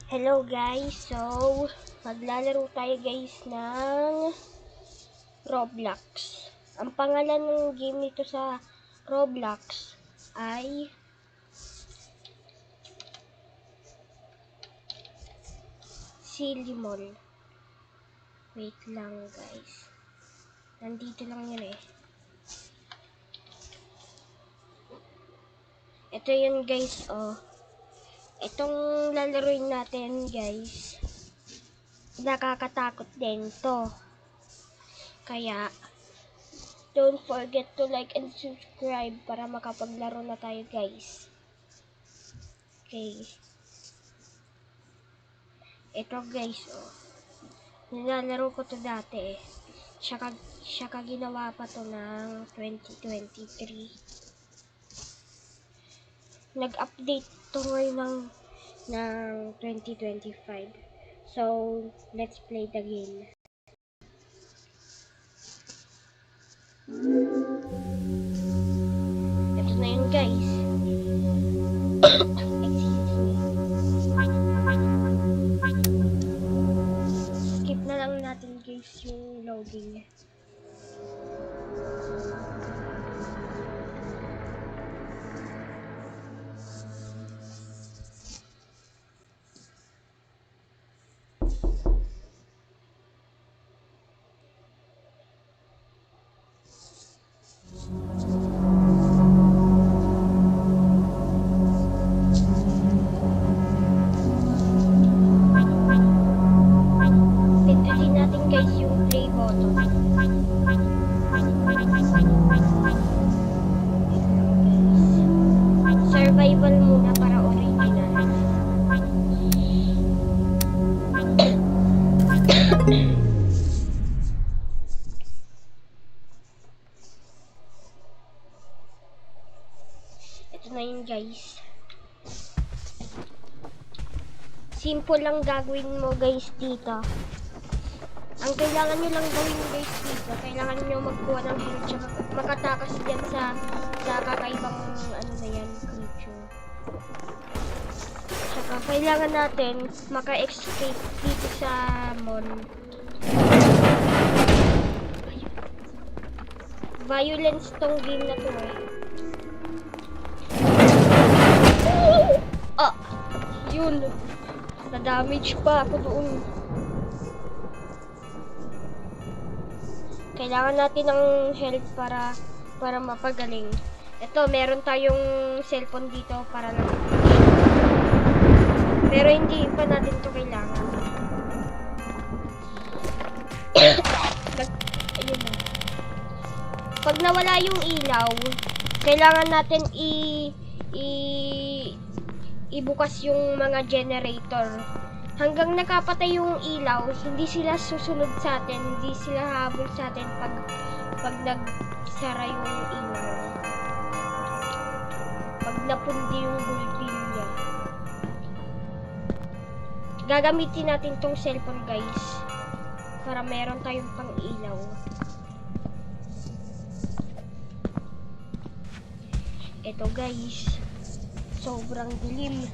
Hello guys, so maglalaro tayo guys ng Roblox. Ang pangalan ng game nito sa Roblox ay Silimol. Wait lang guys, nandito lang yun eh. Ito yun guys, oh. Itong lalaroin natin guys, nakakatakot din to. Kaya don't forget to like and subscribe para makapaglaro na tayo guys. Okay. Ito guys, oh. Nilalaro ko to dati eh. Siya ginawa pa to ng 2023. Nag-update to ngayon ng 2025. So, let's play the game. Ito na yun guys. Skip na lang natin guys yung loading. Pindutin natin guys yung play button. Survival muna para original. Ito na yun guys. Simple lang gagawin mo guys dito. Ang kailangan nyo lang gawin guys dito, kailangan nyo magkuha ng health tsaka makatakas dyan sa kakaibang ano na yan, creature. Tsaka kailangan natin maka-escape dito sa mall. Violence tong game na to eh. Ah! Yun! Na-damage pa ako doon. Kailangan natin ng health para mapagaling. Ito, meron tayong cellphone dito para lang. Pero hindi pa natin to kailangan. Ayun na. Pag nawala yung ilaw, kailangan natin ibukas yung mga generator. Hanggang nakapatay yung ilaw, hindi sila susunod sa atin, hindi sila habol sa atin pag nagsara yung ilaw. Pag napundi yung bulbin niya. Gagamitin natin tong cellphone guys, para meron tayong pang ilaw. Ito guys, sobrang dilim.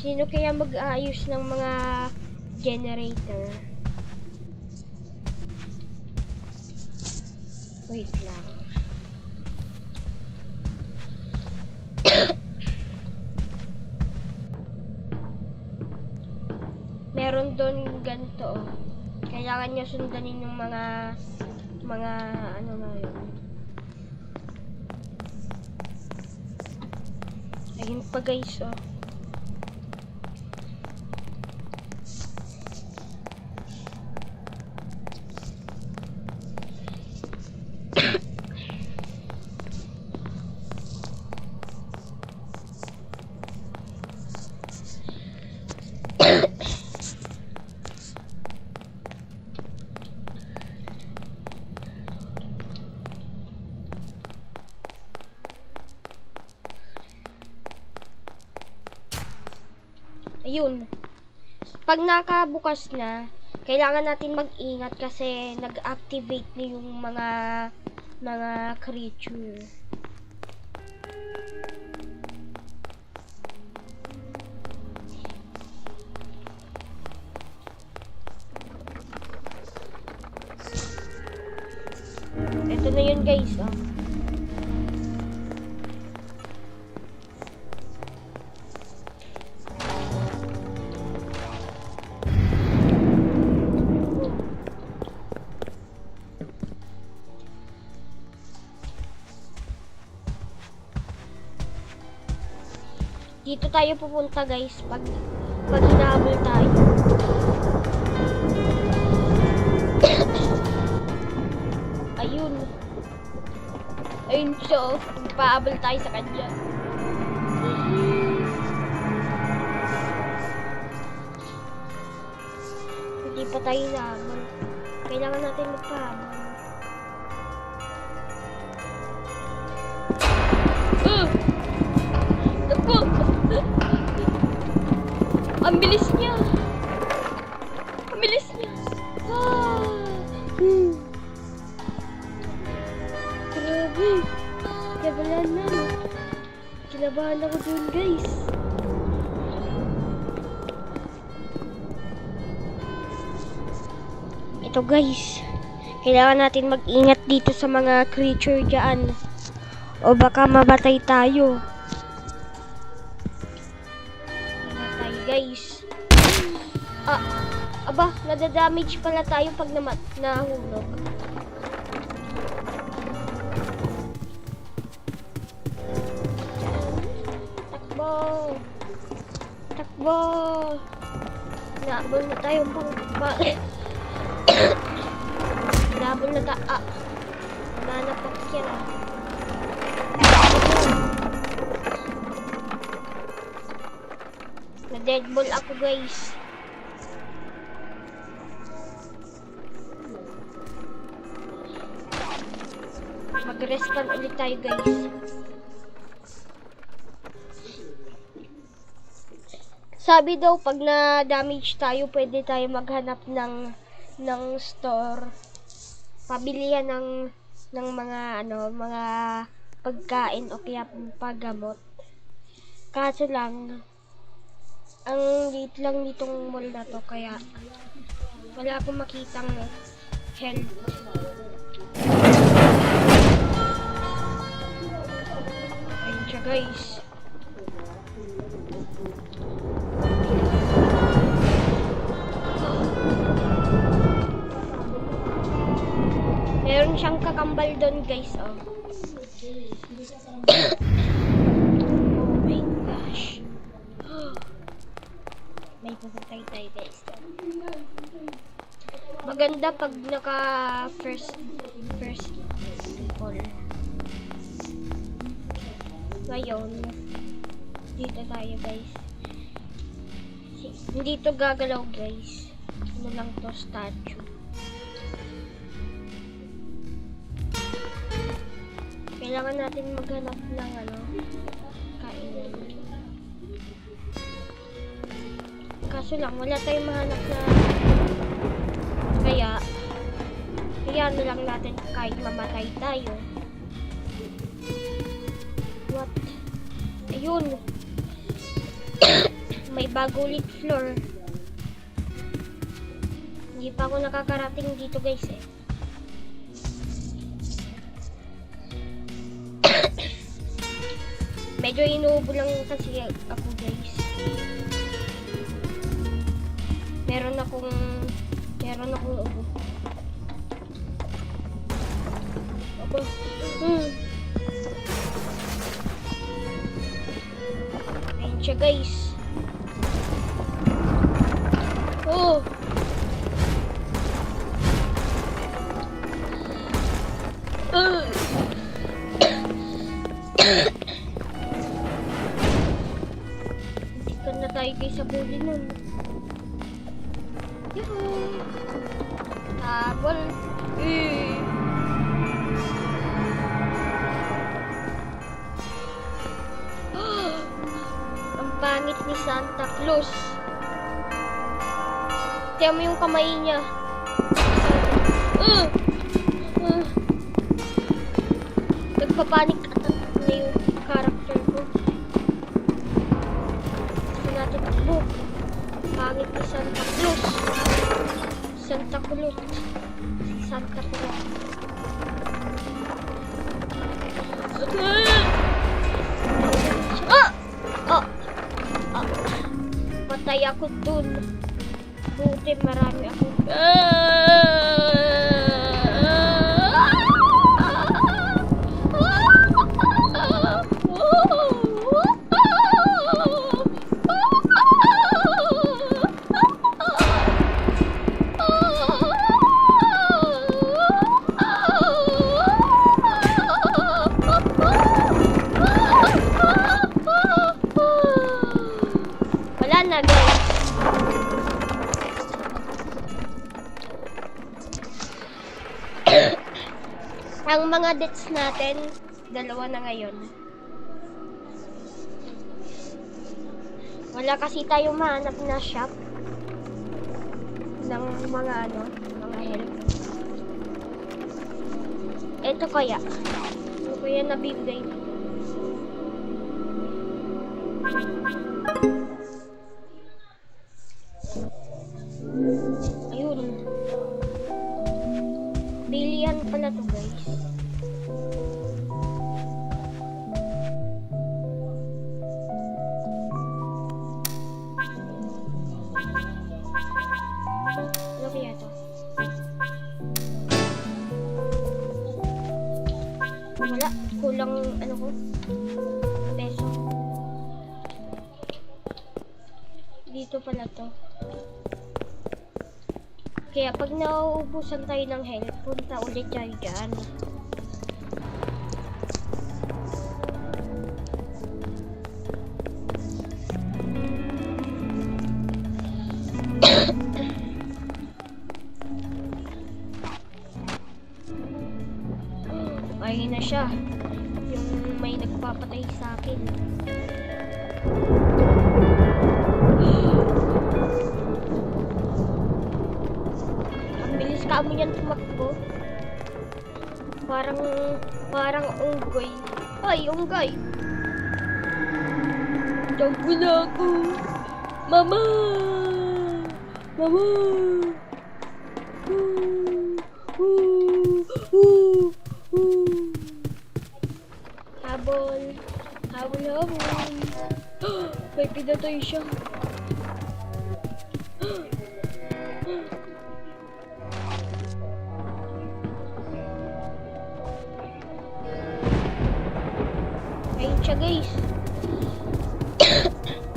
Sino kaya mag-aayos ng mga generator? Wait lang. Meron doon ganito. Kailangan nyo sundanin yung mga ano na yun. Ayun pa guys, oh. Ayun. Pag nakabukas na, kailangan natin mag-ingat kasi nag-activate na yung mga creature. Dito tayo pupunta guys pag hinahabol tayo. Ayun. Ayun siya. Pahabol tayo sa kanya. Hindi pa tayo nahabol. Kailangan natin magpahabol. Naku! Ang bilis niya! Ang bilis niya! Grabe! Kinabahan na. Kinabahan ako dun guys. Ito guys. Kailangan natin mag-ingat dito sa mga creature dyan. O baka mabatay tayo. Mabatay guys. Aba, nadadamage pala tayo pag nahulog. Takbo. Takbo. Naabol na tayo naabol na tayo. Nanapak yan. Na-deadball ako guys. Mag-respawn ulit tayo guys. Sabi daw pag na-damage tayo, pwede tayo maghanap ng store. Pabilihan ng mga mga pagkain o kaya paggamot. Kaso lang ang liit lang nitong mall na to, kaya wala akong makitang health. Ayun siya guys. Meron siyang kakambal doon guys, oh. Oh my gosh. May pupuntay tayo guys. Maganda pag naka first people. Ngayon, dito tayo guys. Hindi to gagalaw guys. Ano lang to, statue. Kailangan natin maghanap ng kainan. Kaso lang, wala tayong mahanap na kaya ano lang natin kahit mamatay tayo. What? Ayun. May bago ulit floor. Hindi pa ako nakakarating dito guys eh. Medyo inuubo lang kasi ako guys. Meron akong ubo. Aba. Ayun siya guys. Oh. Hindi na tayo guys sa bully nun. Yuhuu! Habol! Ang pangit ni Santa Claus. Tiyan mo yung kamay niya. Nagpapanik attack na yung character ko. Gusto natin takbo. Pangit ni Santa Claus. Santa Claus. Si Santa Claus. Patay ako dun. Buti marami ako. mga deaths natin, 2 na ngayon. Wala kasi tayo mahanap na shop ng mga mga help. Ito kaya. Ano kaya nabibigay dito? Ayun. Bilihan pala to, guys. Ano kaya to? Wala. Kulang ko. Peso. Dito pala to. Kaya pag nauubusan tayo ng health, punta ulit tayo dyan. Ayun na siya. Yung may nagpapatay sa akin. Kamo yan tumakbo. Parang unggoy. Ay, unggoy. Tawag na ako. Mama! Mama! Habol. Habol. May pinatay siya. Ayun siya, guys.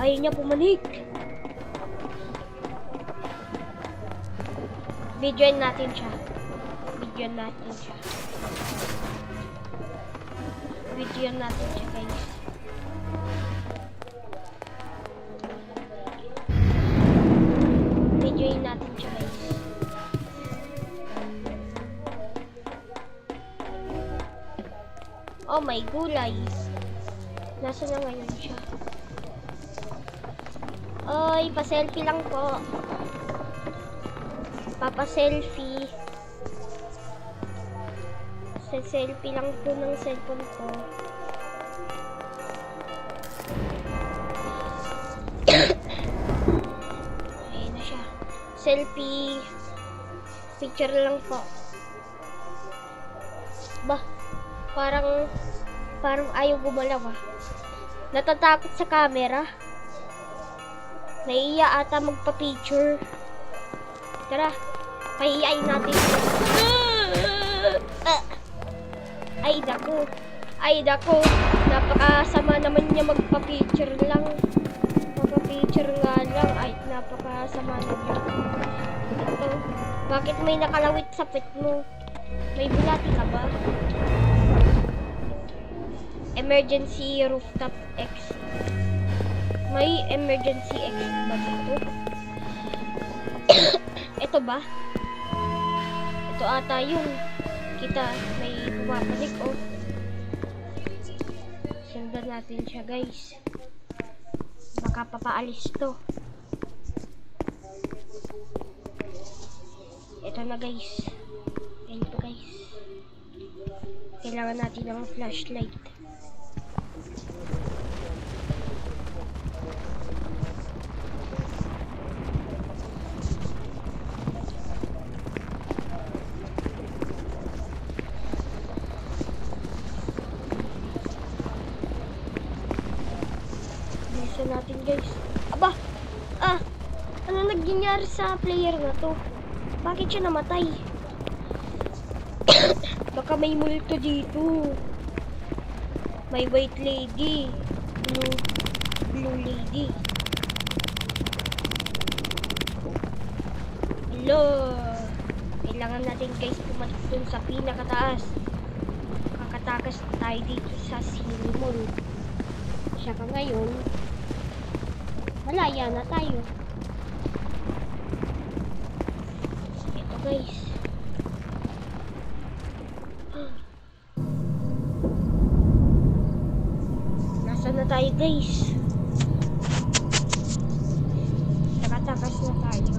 Ayun niya pumanik. Videoin natin siya. Videoin natin siya, guys. Videoin natin siya, guys. Oh my gulay. Nasa na ngayon siya? Oy, pa-selfie lang po. Papa-selfie. Selfie lang po ng cellphone ko. Ayun na siya. Selfie. Picture lang po. Bah, parang ayaw gumalaw ah. Natatakot sa camera. Naiiya ata magpa-picture. Tara, pahiyain natin. Ay dako. Napakasama naman niya magpa-picture lang. Magpa-picture nga lang. Ay, napakasama naman. Ito, bakit may nakalawit sa pet mo? May bulati ka ba? Emergency rooftop exit. May emergency exit ba dito? Ito ba? Ito ata yun. Kita, may pumapanik oh. Sundan natin siya, guys. Baka papaalis to. Ito na, guys. Yan po, guys. Kailangan natin ng flashlight. Bilisan natin, guys. Aba! Ano nangyari sa player na to? Bakit siya namatay? Baka may multo dito. May white lady. Blue lady. Hello. Kailangan natin, guys, pumatok dun sa pinakataas. Kakatakas tayo dito sa Cinnamon. Saka ngayon, malaya na tayo. Ito, guys. Saan na tayo guys? Nakatakas na tayo.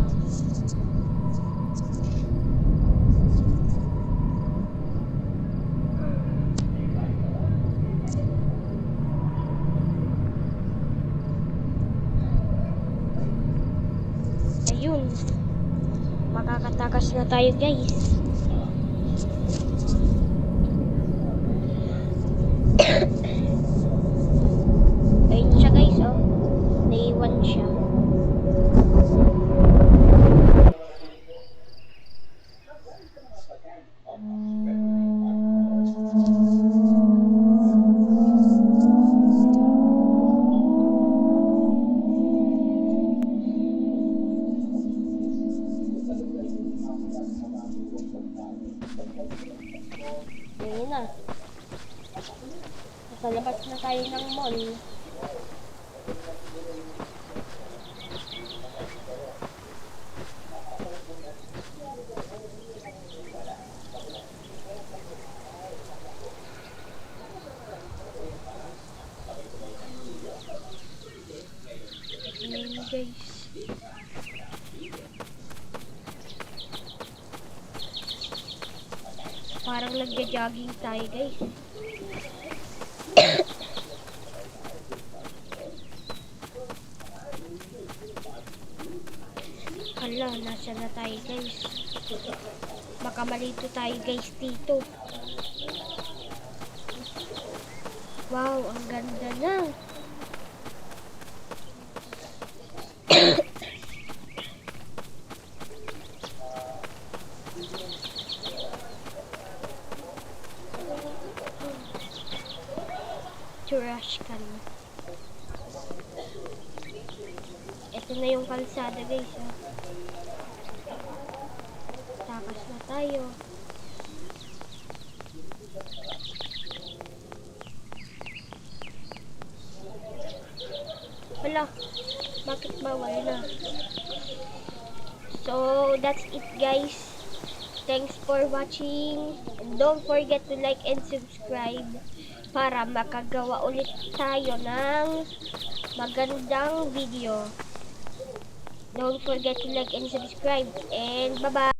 Ayun. Makakatakas na tayo guys. Ayun siya guys, oh. Naiwan siya. Ayun na. Nasa labas na tayo ng mall. Ayun guys. Parang nagja-jogging tayo guys. Hala, nasa na tayo guys. Baka malito tayo guys dito. Wow, ang ganda na. Trash can. Ito na yung kalsada guys. Oh. Takas na tayo. Wala. Bakit bawal na? So, that's it guys. Thanks for watching. And don't forget to like and subscribe para makagawa ulit tayo ng magandang video. Don't forget to like and subscribe. And bye-bye.